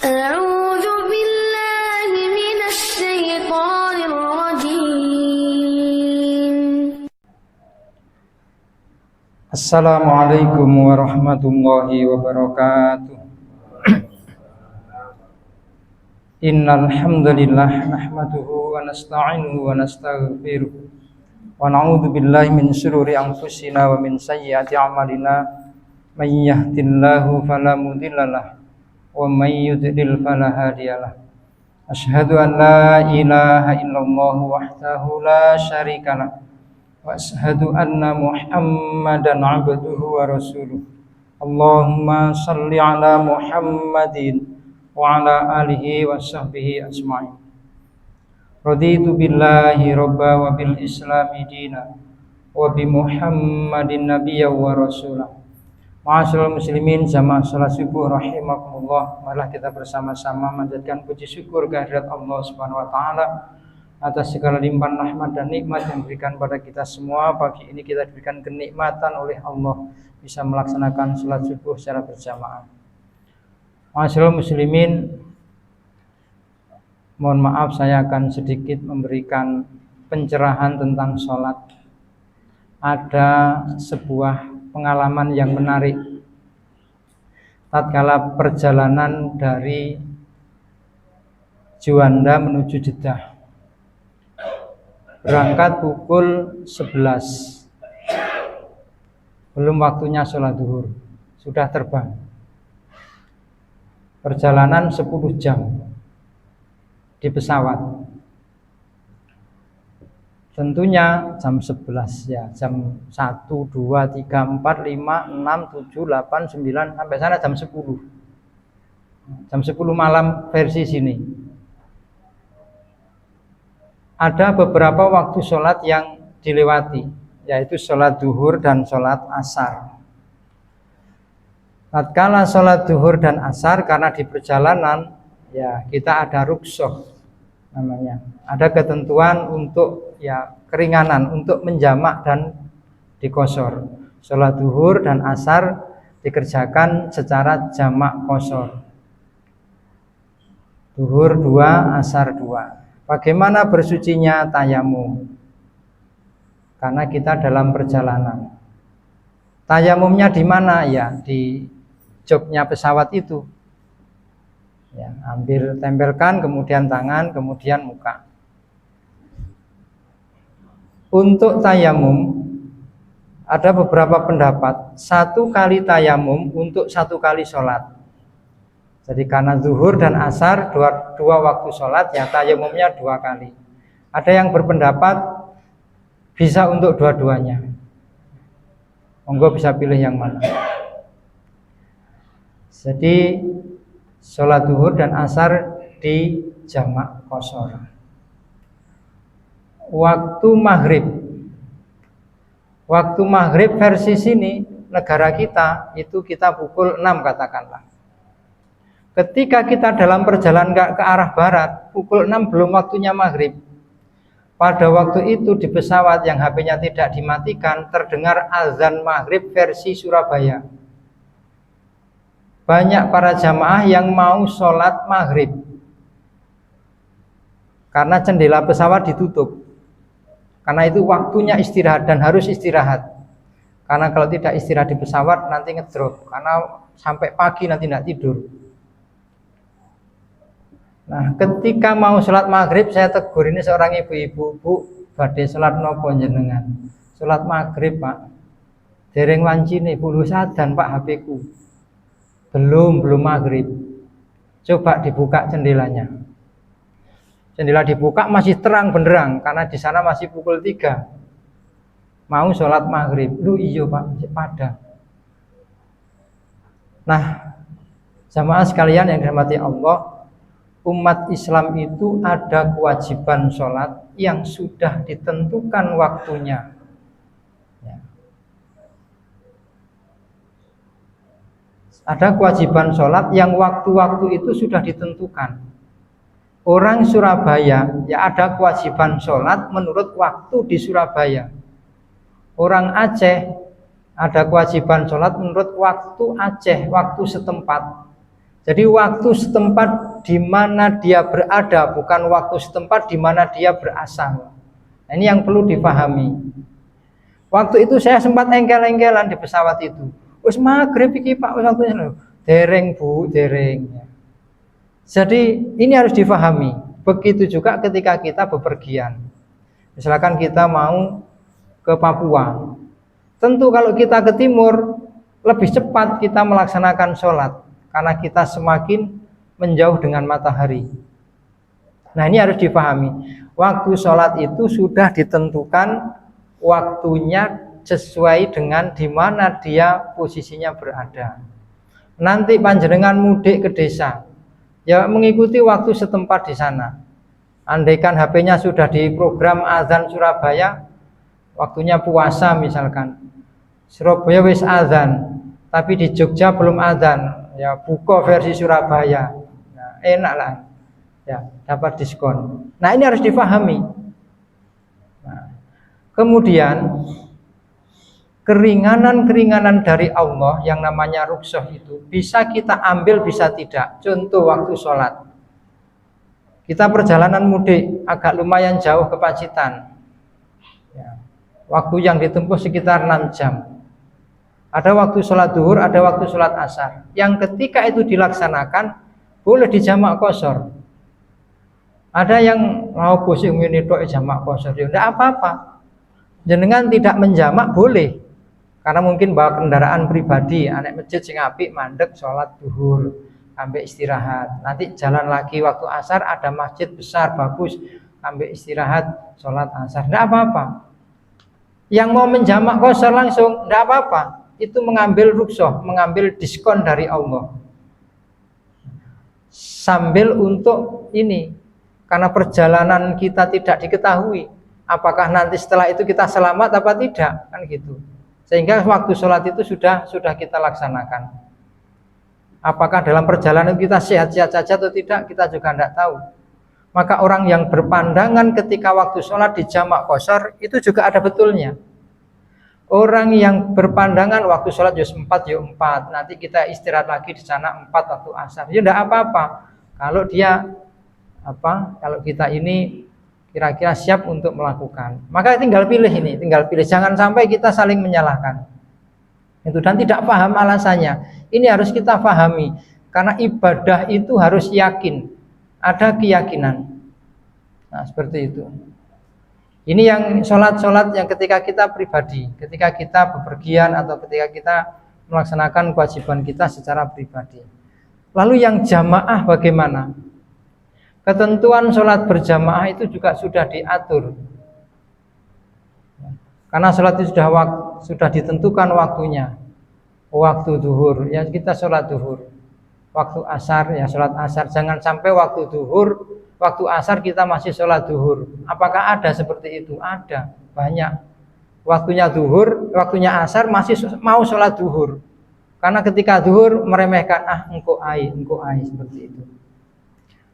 أعوذ بالله من الشيطان الرجيم. Assalamualaikum warahmatullahi wabarakatuh. Innal hamdalillah nahmaduhu wa nasta'inuhu wa nastaghfiruh wa na'udzu billahi min shururi anfusina wa min sayyiati a'malina may yahdihillahu fala mudhillalah wa may yudlil fala hadiyalah. Asyhadu an la ilaha illallah wahdahu la syarikalah wa asyhadu anna Muhammadan abduhu wa rasuluh. Allahumma shalli ala Muhammadin wa ala alihi wa sahbihi ajma'in. Raditu billahi robba wa bil islami dina wa bi Muhammadin nabiyya wa rasulah. Ma'asyiral muslimin jamaah salat subuh rahimakumullah. Marilah kita bersama-sama manjatkan puji syukur kehadirat Allah Subhanahu wa taala atas segala limpahan rahmat dan nikmat yang diberikan pada kita semua. Pagi ini kita diberikan kenikmatan oleh Allah bisa melaksanakan salat subuh secara berjamaah. Ma'asyiral muslimin, mohon maaf saya akan sedikit memberikan pencerahan tentang sholat. Ada sebuah pengalaman yang menarik tatkala perjalanan dari Juanda menuju Jeddah. Berangkat pukul 11, belum waktunya sholat zuhur, sudah terbang. Perjalanan 10 jam di pesawat. Tentunya jam 11 ya, jam 1, 2, 3, 4, 5, 6, 7, 8, 9 sampai sana jam 10. Jam 10 malam versi sini. Ada beberapa waktu sholat yang dilewati, yaitu sholat zuhur dan sholat asar. Tatkala sholat zuhur dan asar karena di perjalanan ya kita ada rukhsah namanya, ada ketentuan untuk ya keringanan untuk menjamak dan dikosor. Sholat zuhur dan asar dikerjakan secara jamak kosor. Zuhur 2, asar 2. Bagaimana bersucinya? Tayamum. Karena kita dalam perjalanan. Tayamumnya di mana? Ya di joknya pesawat itu. Ya, ambil tempelkan, kemudian tangan, kemudian muka. Untuk tayamum ada beberapa pendapat. 1 kali tayamum untuk 1 kali sholat. Jadi karena zuhur dan asar dua waktu sholat ya tayamumnya 2 kali. Ada yang berpendapat bisa untuk dua-duanya. Monggo bisa pilih yang mana. Jadi sholat zuhur dan asar di jamak qashar. Waktu maghrib. Waktu maghrib versi sini negara kita itu kita pukul 6 katakanlah. Ketika kita dalam perjalanan ke arah barat, pukul 6 belum waktunya maghrib. Pada waktu itu di pesawat yang HP-nya tidak dimatikan, terdengar azan maghrib versi Surabaya. Banyak para jamaah yang mau sholat maghrib karena jendela pesawat ditutup. Karena itu waktunya istirahat dan harus istirahat. Karena kalau tidak istirahat di pesawat nanti ngedrop. Karena sampai pagi nanti tidak tidur. Nah, ketika mau sholat maghrib, saya tegur ini seorang ibu-ibu, Bu, badhe sholat nopo jenengan? Sholat maghrib, Pak. Dereng wanci nih, bulu sadan Pak HP ku. Belum maghrib. Coba dibuka jendelanya. Jendela dibuka masih terang benderang, karena di sana masih pukul 3. Mau sholat maghrib. Lu iyo Pak, masih padang. Nah, jamaah sekalian yang dirahmati Allah, umat Islam itu ada kewajiban sholat yang sudah ditentukan waktunya. Ya. Ada kewajiban sholat yang waktu-waktu itu sudah ditentukan. Orang Surabaya ya ada kewajiban sholat menurut waktu di Surabaya. Orang Aceh ada kewajiban sholat menurut waktu Aceh, waktu setempat. Jadi waktu setempat di mana dia berada, bukan waktu setempat di mana dia berasal. Nah, ini yang perlu dipahami. Waktu itu saya sempat engkel-engkelan di pesawat itu. Wis maghrib iki Pak, waktunya lho. Dereng Bu, dereng. Jadi ini harus difahami. Begitu juga ketika kita bepergian. Misalkan kita mau ke Papua. Tentu kalau kita ke timur, lebih cepat kita melaksanakan sholat. Karena kita semakin menjauh dengan matahari. Nah, ini harus dipahami. Waktu sholat itu sudah ditentukan waktunya sesuai dengan di mana dia posisinya berada. Nanti panjenengan mudik ke desa, ya mengikuti waktu setempat di sana. Andaikan HP-nya sudah diprogram azan Surabaya, waktunya puasa misalkan. Surabaya wis azan, tapi di Jogja belum azan. Ya buka versi Surabaya. Nah, enak lah. Ya, dapat diskon. Nah, ini harus dipahami. Nah, kemudian keringanan-keringanan dari Allah yang namanya rukhsah itu bisa kita ambil, bisa tidak. Contoh waktu sholat. Kita perjalanan mudik agak lumayan jauh ke Pacitan. Ya, waktu yang ditempuh sekitar 6 jam. Ada waktu sholat duhur, ada waktu sholat asar. Yang ketika itu dilaksanakan boleh dijamak qashar. Ada yang mau pusing ini tok jamak qashar, ya enggak apa-apa. Jenengan tidak menjamak boleh. Karena mungkin bawa kendaraan pribadi, anak masjid sing apik mandek sholat duhur, ambek istirahat. Nanti jalan lagi waktu asar ada masjid besar bagus, ambek istirahat sholat asar. Enggak apa-apa. Yang mau menjamak qashar langsung enggak apa-apa. Itu mengambil rukhsah, mengambil diskon dari Allah. Sambil untuk ini, karena perjalanan kita tidak diketahui apakah nanti setelah itu kita selamat apa tidak, kan gitu. Sehingga waktu sholat itu sudah kita laksanakan. Apakah dalam perjalanan kita sehat-sehat saja atau tidak, kita juga tidak tahu. Maka orang yang berpandangan ketika waktu sholat di jamak qashar itu juga ada betulnya. Orang yang berpandangan waktu sholat juz 4 ya 4, nanti kita istirahat lagi di sana 4 waktu asar, ya tidak apa-apa. Kalau dia kalau kita ini kira-kira siap untuk melakukan, maka tinggal pilih ini, jangan sampai kita saling menyalahkan. Itu dan tidak paham alasannya. Ini harus kita pahami, karena ibadah itu harus yakin, ada keyakinan. Nah, seperti itu. Ini yang sholat-sholat yang ketika kita pribadi, ketika kita bepergian atau ketika kita melaksanakan kewajiban kita secara pribadi. Lalu yang jamaah bagaimana? Ketentuan sholat berjamaah itu juga sudah diatur. Karena sholat itu sudah ditentukan waktunya. Waktu duhur, ya kita sholat duhur. Waktu asar, ya sholat asar. Jangan sampai waktu duhur, waktu asar kita masih sholat duhur. Apakah ada seperti itu? Ada, banyak. Waktunya duhur, waktunya asar masih mau sholat duhur. Karena ketika duhur meremehkan, engko ai seperti itu.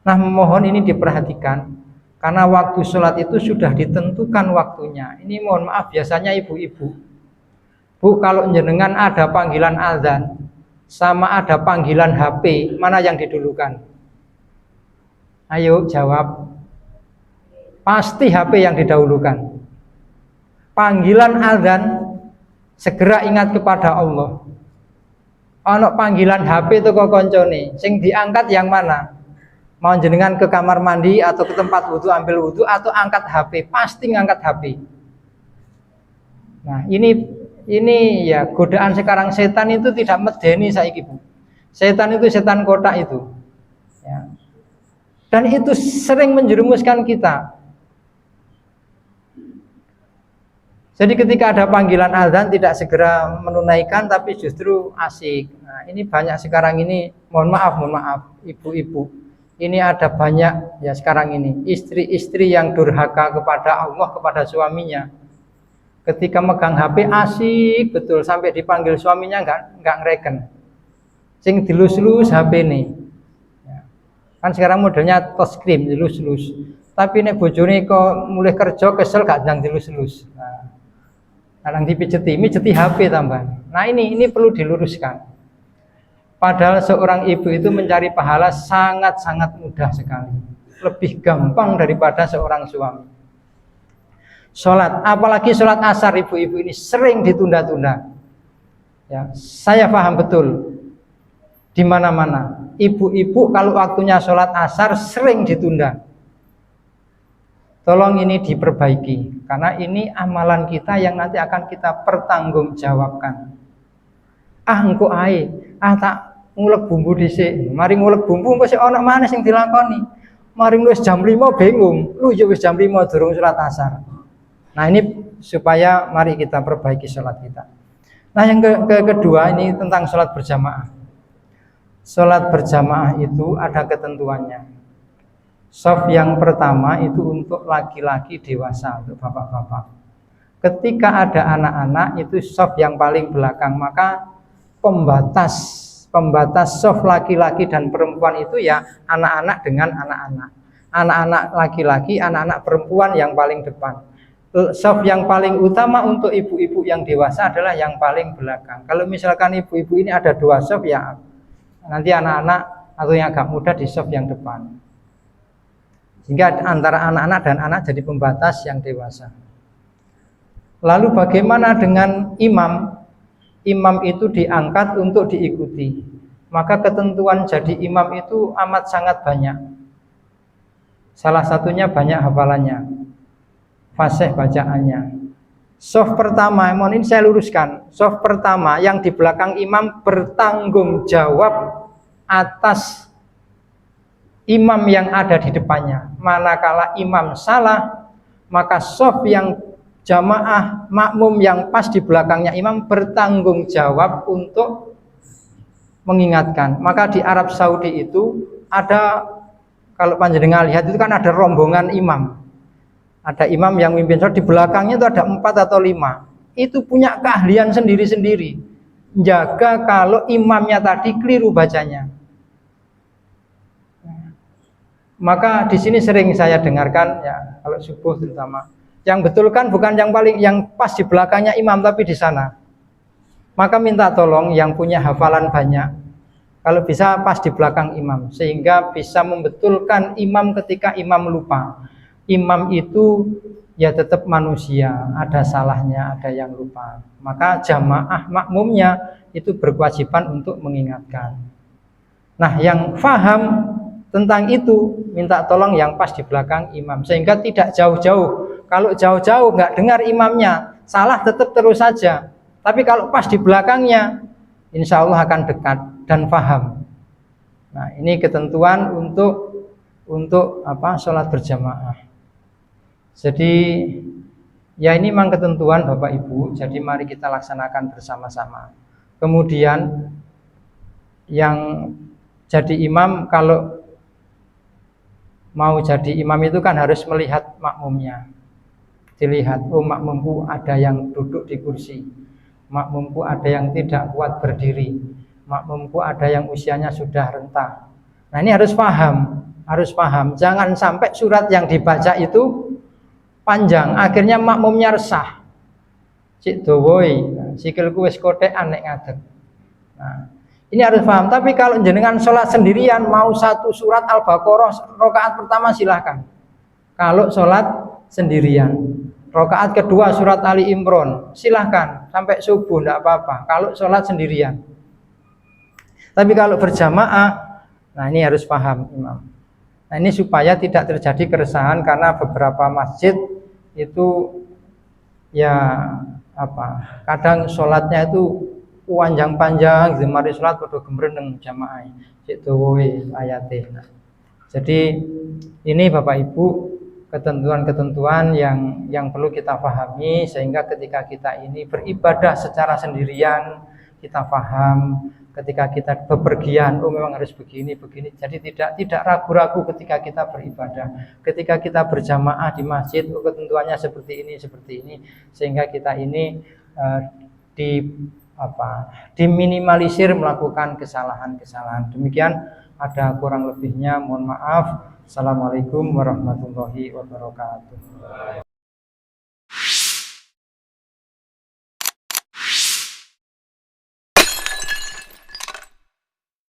Nah, mohon ini diperhatikan, karena waktu sholat itu sudah ditentukan waktunya. Ini mohon maaf, biasanya ibu-ibu, Bu, kalau jenengan ada panggilan azan sama ada panggilan HP, mana yang didulukan? Ayo jawab. Pasti HP yang didahulukan. Panggilan azan, segera ingat kepada Allah. Ono panggilan HP itu kok koncone, sing diangkat yang mana? Mau jenengan ke kamar mandi atau ke tempat wudhu ambil wudhu atau angkat HP, pasti ngangkat HP. Nah, ini ya godaan sekarang, setan itu tidak medeni saiki, Bu. Setan itu setan kotak itu. Ya. Dan itu sering menjerumuskan kita. Jadi ketika ada panggilan azan tidak segera menunaikan, tapi justru asik. Nah, ini banyak sekarang ini, mohon maaf ibu-ibu. Ini ada banyak ya sekarang ini istri-istri yang durhaka kepada Allah, kepada suaminya. Ketika megang HP asik betul, sampai dipanggil suaminya enggak ngereken. Sing dilus-lus HP ini. Ya. Kan sekarang modelnya touchscreen, dilus-lus. Tapi nek bojone kok mulai kerja kesel gak ndang dilus-lus. Nah, kadang dipijeti HP tambah. Nah, ini perlu diluruskan. Padahal seorang ibu itu mencari pahala sangat-sangat mudah sekali. Lebih gampang daripada seorang suami. Sholat, apalagi sholat asar ibu-ibu ini sering ditunda-tunda. Ya, saya paham betul. Di mana-mana, ibu-ibu kalau waktunya sholat asar sering ditunda. Tolong ini diperbaiki, karena ini amalan kita yang nanti akan kita pertanggungjawabkan. Engko ae, tak ngulek bumbu dhisik. Mari ngulek bumbu engko sik ana maneh sing dilakoni. Mari wis jam 5 bingung. Lu ya wis jam 5 durung salat asar. Nah, ini supaya mari kita perbaiki salat kita. Nah, yang kedua ini tentang salat berjamaah. Salat berjamaah itu ada ketentuannya. Shaf yang pertama itu untuk laki-laki dewasa, untuk bapak-bapak. Ketika ada anak-anak itu shaf yang paling belakang, maka pembatas shaf laki-laki dan perempuan itu ya anak-anak dengan anak-anak. Anak-anak laki-laki, anak-anak perempuan yang paling depan. Shaf yang paling utama untuk ibu-ibu yang dewasa adalah yang paling belakang. Kalau misalkan ibu-ibu ini ada 2 shaf, ya nanti anak-anak atau yang agak muda di shaf yang depan. Sehingga antara anak-anak dan anak jadi pembatas yang dewasa. Lalu bagaimana dengan imam? Imam itu diangkat untuk diikuti. Maka ketentuan jadi imam itu amat sangat banyak. Salah satunya banyak hafalannya, fasih bacaannya. Shaf pertama, mohon ini saya luruskan. Shaf pertama yang di belakang imam bertanggung jawab atas imam yang ada di depannya. Manakala imam salah, maka shaf yang jamaah makmum yang pas di belakangnya imam bertanggung jawab untuk mengingatkan. Maka di Arab Saudi itu ada, kalau panjenengan lihat itu kan ada rombongan imam. Ada imam yang mimpin sholat, di belakangnya itu ada 4 atau 5. Itu punya keahlian sendiri-sendiri. Jaga kalau imamnya tadi keliru bacanya. Maka di sini sering saya dengarkan ya, kalau subuh terutama, yang betul kan bukan yang pas di belakangnya imam tapi di sana. Maka minta tolong yang punya hafalan banyak, kalau bisa pas di belakang imam, sehingga bisa membetulkan imam ketika imam lupa. Imam itu ya tetap manusia, ada salahnya, ada yang lupa. Maka jamaah makmumnya itu berkewajiban untuk mengingatkan. Nah, yang faham tentang itu minta tolong yang pas di belakang imam, sehingga tidak jauh-jauh. Kalau jauh-jauh nggak dengar imamnya, salah tetap terus saja. Tapi kalau pas di belakangnya, insya Allah akan dekat dan faham. Nah, ini ketentuan untuk sholat berjamaah. Jadi ya ini memang ketentuan Bapak Ibu. Jadi mari kita laksanakan bersama-sama. Kemudian yang jadi imam, kalau mau jadi imam itu kan harus melihat makmumnya. Dilihat, oh makmumku ada yang duduk di kursi, makmumku ada yang tidak kuat berdiri, makmumku ada yang usianya sudah renta. Nah, ini harus paham. Jangan sampai surat yang dibaca itu panjang, akhirnya makmumnya resah. Cik dowoi, sikilku wis kotekan nek ngadeg. Nah, ini harus paham. Tapi kalau jenengan sholat sendirian, mau 1 surat Al-Baqarah rakaat pertama silahkan. Kalau sholat sendirian, rakaat kedua surat Ali Imran silahkan sampai subuh, tidak apa-apa. Kalau sholat sendirian. Tapi kalau berjamaah, nah ini harus paham imam. Nah, ini supaya tidak terjadi keresahan, karena beberapa masjid itu ya kadang sholatnya itu panjang-panjang, mari sholat pada gembreng jamaah itu ayatnya. Nah, jadi ini Bapak Ibu ketentuan-ketentuan yang perlu kita pahami, sehingga ketika kita ini beribadah secara sendirian kita paham. Ketika kita bepergian, oh memang harus begini. Jadi tidak ragu-ragu ketika kita beribadah. Ketika kita berjamaah di masjid, oh ketentuannya seperti ini, sehingga kita ini diminimalisir melakukan kesalahan-kesalahan. Demikian, ada kurang lebihnya mohon maaf. Assalamualaikum warahmatullahi wabarakatuh.